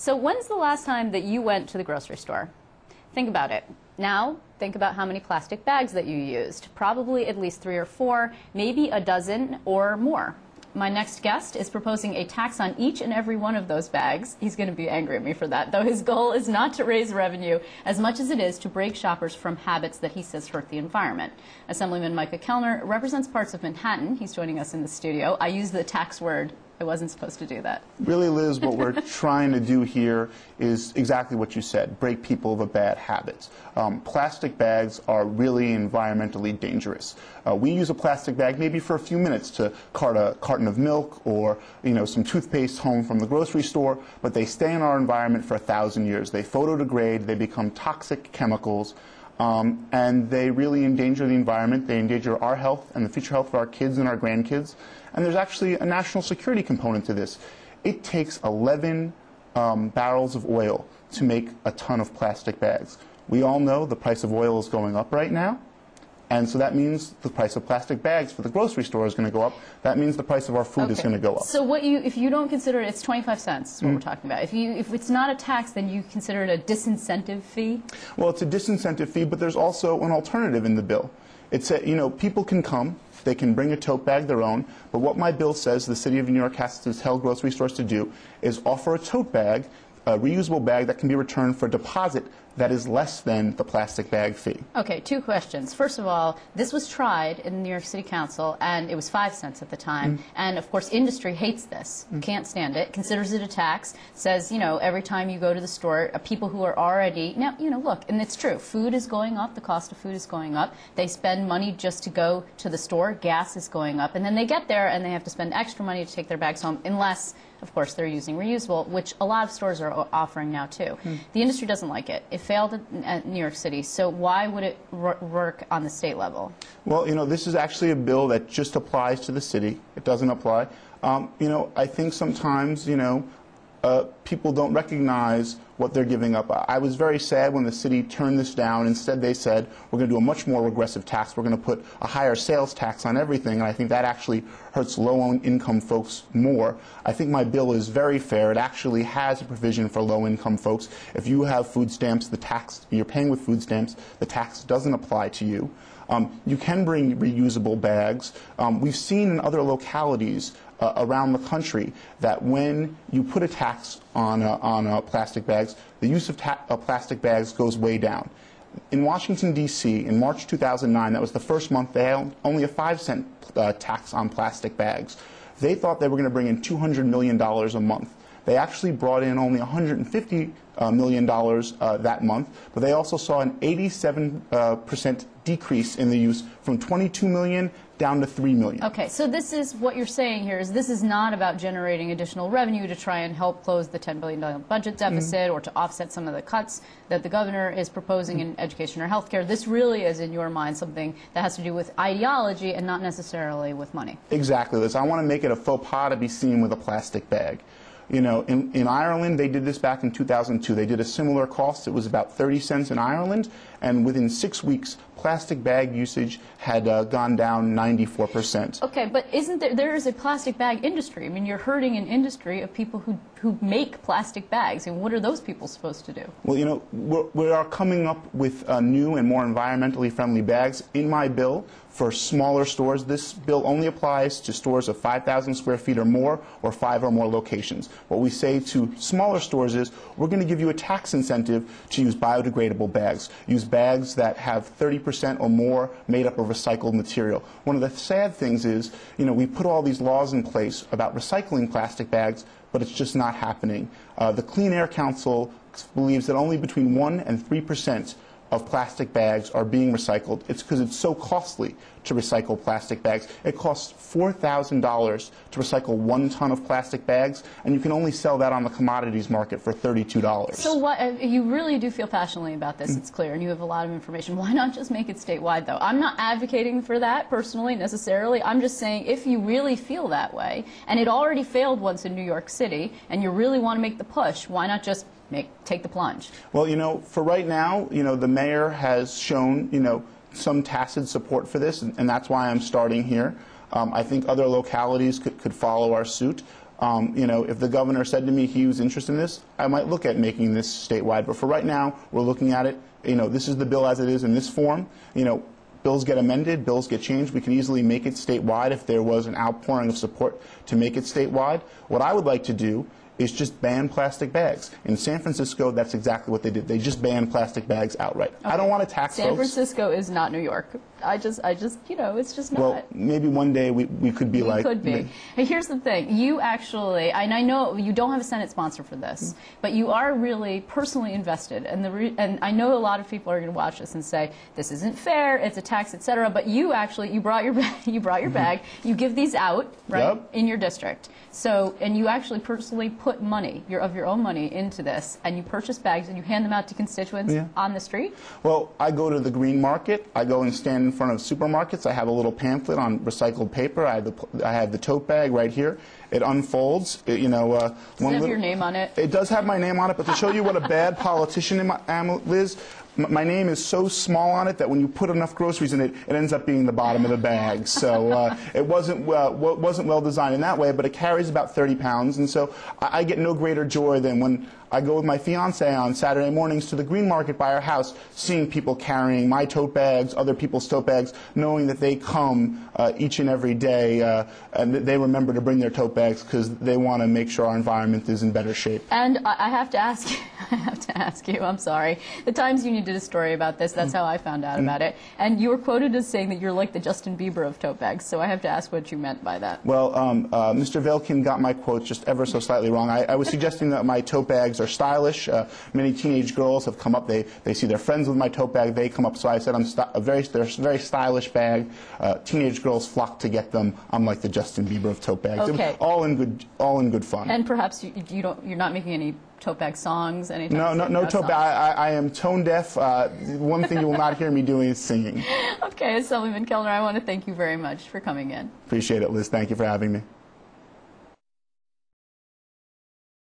So when's the last time that you went to the grocery store? Think about it. Now, think about how many plastic bags that you used. Probably at least 3 or 4, maybe a dozen or more. My next guest is proposing a tax on each and every one of those bags. He's going to be angry at me for that, though his goal is not to raise revenue as much as it is to break shoppers from habits that he says hurt the environment. Assemblyman Member Kellner represents parts of Manhattan. He's joining us in the studio. I use the tax word. I wasn't supposed to do that. Really, Liz, what we're trying to do here is exactly what you said, break people of a bad habits. Plastic bags are really environmentally dangerous. We use a plastic bag maybe for a few minutes to cart a carton of milk or some toothpaste home from the grocery store, but they stay in our environment for 1,000 years. They photodegrade, they become toxic chemicals, and they really endanger the environment. They endanger our health and the future health of our kids and our grandkids. And there's actually a national security component to this. It takes 11 barrels of oil to make a ton of plastic bags. We all know the price of oil is going up right now, and so that means the price of plastic bags for the grocery store is going to go up. That means the price of our food is going to go up. So if you don't consider it, it's 25 cents is what we're talking about. If it's not a tax, then you consider it a disincentive fee? Well, it's a disincentive fee, but there's also an alternative in the bill. It's people can come. They can bring a tote bag their own, but what my bill says the City of New York has to tell grocery stores to do is offer a tote bag, a reusable bag that can be returned for a deposit that is less than the plastic bag fee. Okay, 2 questions. First of all, this was tried in the New York City Council, and it was 5 cents at the time. And of course, industry hates this, can't stand it, considers it a tax, says, every time you go to the store, people who are already, now, look, and it's true, food is going up, the cost of food is going up. They spend money just to go to the store, gas is going up, and then they get there and they have to spend extra money to take their bags home, unless, of course, they're using reusable, which a lot of stores are offering now, too. The industry doesn't like it. It failed at New York City, so why would it work on the state level? Well, this is actually a bill that just applies to the city. It doesn't apply. I think sometimes, people don't recognize what they're giving up. I was very sad when the city turned this down. Instead, they said, we're going to do a much more regressive tax. We're going to put a higher sales tax on everything, and I think that actually hurts low-income folks more. I think my bill is very fair. It actually has a provision for low-income folks. If you have food stamps, you're paying with food stamps, the tax doesn't apply to you. You can bring reusable bags. We've seen in other localities around the country that when you put a tax on plastic bags, the use of plastic bags goes way down. In Washington, D.C., in March 2009, that was the first month they had only a 5-cent tax on plastic bags. They thought they were going to bring in $200 million a month. They actually brought in only $150 million that month, but they also saw an 87% decrease in the use from 22 million down to 3 million. Okay, so this is what you're saying here is this is not about generating additional revenue to try and help close the $10 billion budget deficit or to offset some of the cuts that the governor is proposing in education or health care. This really is, in your mind, something that has to do with ideology and not necessarily with money. Exactly, Liz. I want to make it a faux pas to be seen with a plastic bag. In Ireland, they did this back in 2002. They did a similar cost. It was about 30 cents in Ireland, and within 6 weeks, plastic bag usage had gone down 94%. Okay, but there is a plastic bag industry. I mean, you're hurting an industry of people who make plastic bags, and what are those people supposed to do? Well, we are coming up with new and more environmentally friendly bags. In my bill, for smaller stores, this bill only applies to stores of 5,000 square feet or more, or 5 or more locations. What we say to smaller stores is, we're going to give you a tax incentive to use biodegradable bags. Use bags that have 30% or more made up of recycled material. One of the sad things is, we put all these laws in place about recycling plastic bags, but it's just not happening. The Clean Air Council believes that only between 1 and 3% of plastic bags are being recycled. It's because it's so costly to recycle plastic bags. It costs $4,000 to recycle 1 ton of plastic bags, and you can only sell that on the commodities market for $32. So you really do feel passionately about this, it's clear, and you have a lot of information. Why not just make it statewide, though? I'm not advocating for that personally, necessarily. I'm just saying if you really feel that way, and it already failed once in New York City, and you really want to make the push, why not just take the plunge? Well, for right now, the mayor has shown, some tacit support for this, and that's why I'm starting here. I think other localities could follow our suit. You know, if the governor said to me he was interested in this, I might look at making this statewide. But for right now, we're looking at it. You know, this is the bill as it is in this form. You know, bills get amended, bills get changed. We can easily make it statewide if there was an outpouring of support to make it statewide. What I would like to do is just ban plastic bags. In San Francisco, that's exactly what they did. They just banned plastic bags outright. Okay. I don't want to tax San Francisco is not New York. I just, you know, it's just not. Well, maybe one day we could be like. We could be. Hey, here's the thing. You actually, and I know you don't have a Senate sponsor for this, but you are really personally invested. And I know a lot of people are going to watch this and say, this isn't fair, it's a tax, etc. But you actually, you brought your bag, you give these out, right, in your district. So, and you actually personally put money, of your own money into this, and you purchase bags and you hand them out to constituents on the street? Well, I go to the green market. I go and stand in front of supermarkets. I have a little pamphlet on recycled paper. I have the tote bag right here. It unfolds. You know, does it have your name on it? It does have my name on it, but to show you what a bad politician I am, Liz, my name is so small on it that when you put enough groceries in it, it ends up being the bottom of the bag. So it wasn't well designed in that way, but it carries about 30 pounds, and so I get no greater joy than when I go with my fiance on Saturday mornings to the green market by our house, seeing people carrying my tote bags, other people's tote bags, knowing that they come each and every day and they remember to bring their tote bags because they want to make sure our environment is in better shape. And I have to ask you, I'm sorry, the Times Union did a story about this. That's how I found out about it. And you were quoted as saying that you're like the Justin Bieber of tote bags. So I have to ask what you meant by that. Well, Mr. Velkin got my quote just ever so slightly wrong. I was suggesting that my tote bags are stylish. Many teenage girls have come up. They see their friends with my tote bag. They come up. So I said they're a very stylish bag. Teenage girls flock to get them. I'm like the Justin Bieber of tote bags. Okay. All in good fun. And perhaps you're not making any tote bag songs, anything? No tote bag. I am tone deaf. One thing you will not hear me doing is singing. Okay, Assemblyman Kellner, I want to thank you very much for coming in. Appreciate it, Liz. Thank you for having me.